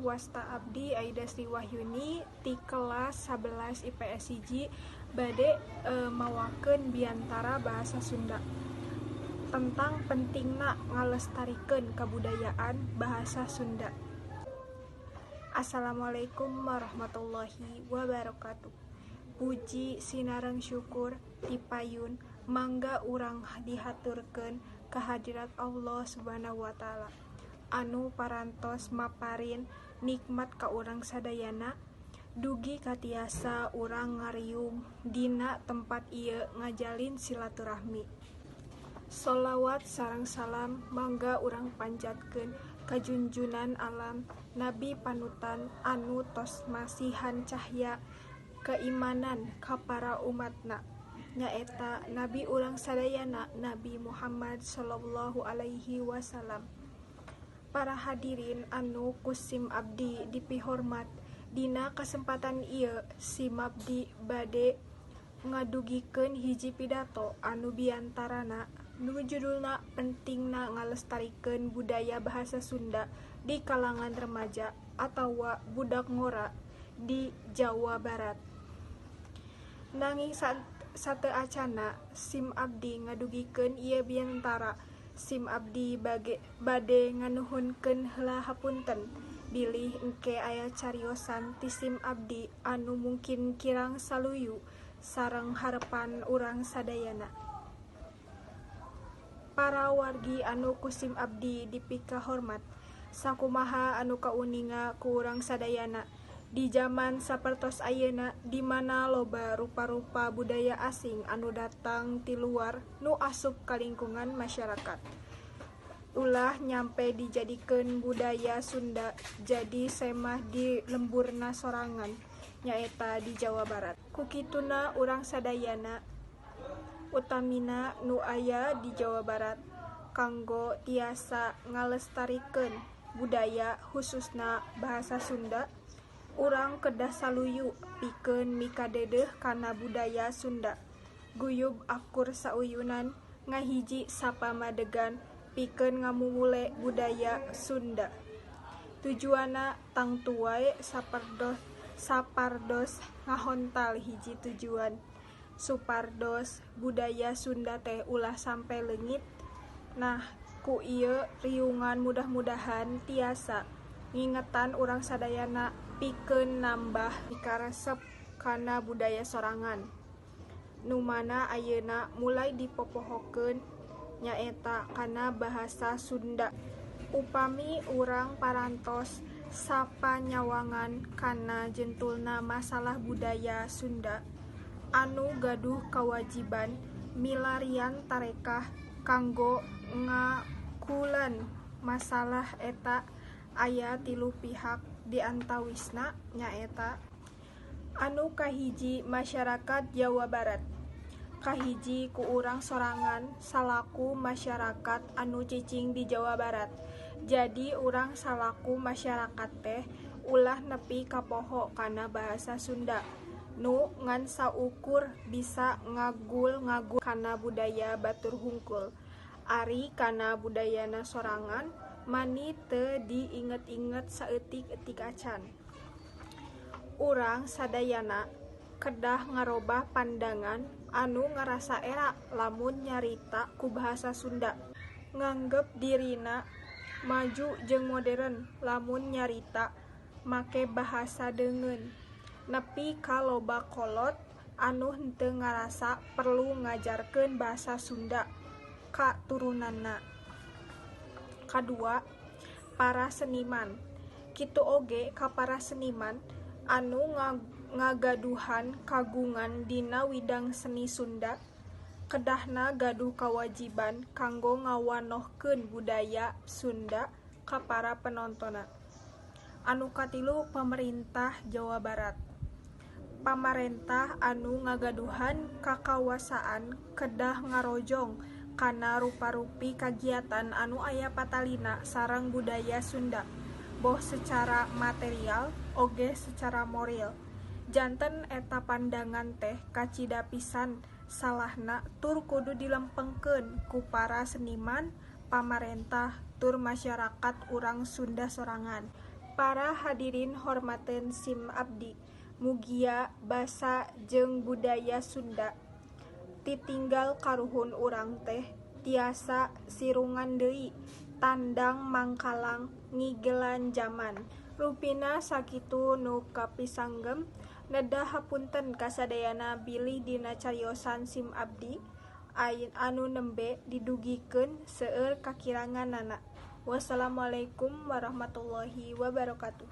Wasta abdi Aida Sri Wahyuni ti kelas 11 IPS 1 bade mawakeun biantara bahasa Sunda tentang pentingna ngalestarikeun kabudayaan bahasa Sunda. Assalamualaikum warahmatullahi wabarakatuh. Puji sinareng syukur ti payun mangga urang dihaturkeun ka hadirat Allah Subhanahu wa taala anu parantos maparin nikmat ka urang sadayana dugi katiasa urang ngariung dina tempat ieu ngajalin silaturahmi. Sholawat sareng salam mangga urang panjatkeun ka junjunan alam Nabi panutan anu tos masihan cahya keimanan ka para umatna, nyaeta Nabi urang sadayana Nabi Muhammad sallallahu alaihi wasallam. Para hadirin anu ku sim abdi dipihormat, dina kasempatan ieu sim abdi bade ngadugikeun hiji pidato anu biantarana nu judulna pentingna ngalestarikeun budaya bahasa Sunda di kalangan remaja atawa budak ngora di Jawa Barat. Nanging sateu acana sim abdi ngadugikeun ieu biantara, sim abdi bade nganuhunkeun heula hapunten bilih engke aya cariosan ti sim abdi anu mungkin kirang saluyu sareng harepan urang sadayana. Para wargi anu ku sim abdi dipikahormat, sakumaha anu kauninga ku urang sadayana di zaman sapertos ayeuna di mana loba rupa-rupa budaya asing anu datang ti luar nu asup ka lingkungan masyarakat. Ulah nyampe dijadikeun budaya Sunda jadi semah di lemburna sorangan, nyaeta di Jawa Barat. Kukituna urang sadayana utamina nu aya di Jawa Barat kanggo tiasa ngalestarikeun budaya khususna bahasa Sunda, urang kedah saluyu pikeun mikadedeh kana budaya Sunda, guyub akur sauyunan ngahiji sapamadegan pikeun ngamumule budaya Sunda. Tujuanna tangtu wae sapardos ngahontal hiji tujuan, supardos budaya Sunda teh ulah sampe leungit. Nah, ku ieu riungan mudah-mudahan tiasa ngingetan urang sadayana pikeun nambah pikaresep kana budaya sorangan nu mana ayeuna mulai dipopohokeun nyaeta kana bahasa Sunda. Upami urang parantos sapanyawangan kana jentulna masalah budaya Sunda anu gaduh kawajiban milarian tarekah kanggo ngakulan masalah eta aya 3 pihak diantawisna, nyaeta anu kahiji masyarakat Jawa Barat, kahiji ku urang sorangan salaku masyarakat anu cicing di Jawa Barat. Jadi urang salaku masyarakat teh ulah nepi ka poho kana bahasa Sunda nu ngan saukur bisa ngagul kana budaya batur hungkul. Ari kana budayana sorangan mani teu diinget-inget saeutik-eutik acan. Urang sadayana kedah ngarobah pandangan anu ngarasa era lamun nyarita ku bahasa Sunda, nganggep dirina maju jeung modern lamun nyarita make bahasa deungeun, nepi ka loba kolot anu henteu ngarasa perlu ngajarkeun bahasa Sunda ka turunanna. Kadua, para seniman. Kitu oge ka para seniman anu ngagaduhan kagungan dina widang seni Sunda, kedahna gaduh kawajiban kanggo ngawanohkeun budaya Sunda ka para penontonna. Anu katilu, pemerintah Jawa Barat. Pamarentah anu ngagaduhan kakawasaan kedah ngarojong kana rupa-rupi kagiatan anu aya patalina sareng budaya Sunda, boh secara material oge secara moral. Janten eta pandangan teh kacida pisan salahna tur kudu dilempengkeun ku para seniman, pamarentah, tur masyarakat urang Sunda sorangan. Para hadirin hormaten SIM abdi, mugia basa jeung budaya Sunda titinggal karuhun urang teh tiasa sirungan deui tandang mangkalang ngigelan zaman. Rupina sakitu nu kapisanggem, nedah hapunten kasadayana bilih dina cariosan SIM abdi anu nembe didugikeun seueur kakiranganana. Wassalamualaikum warahmatullahi wabarakatuh.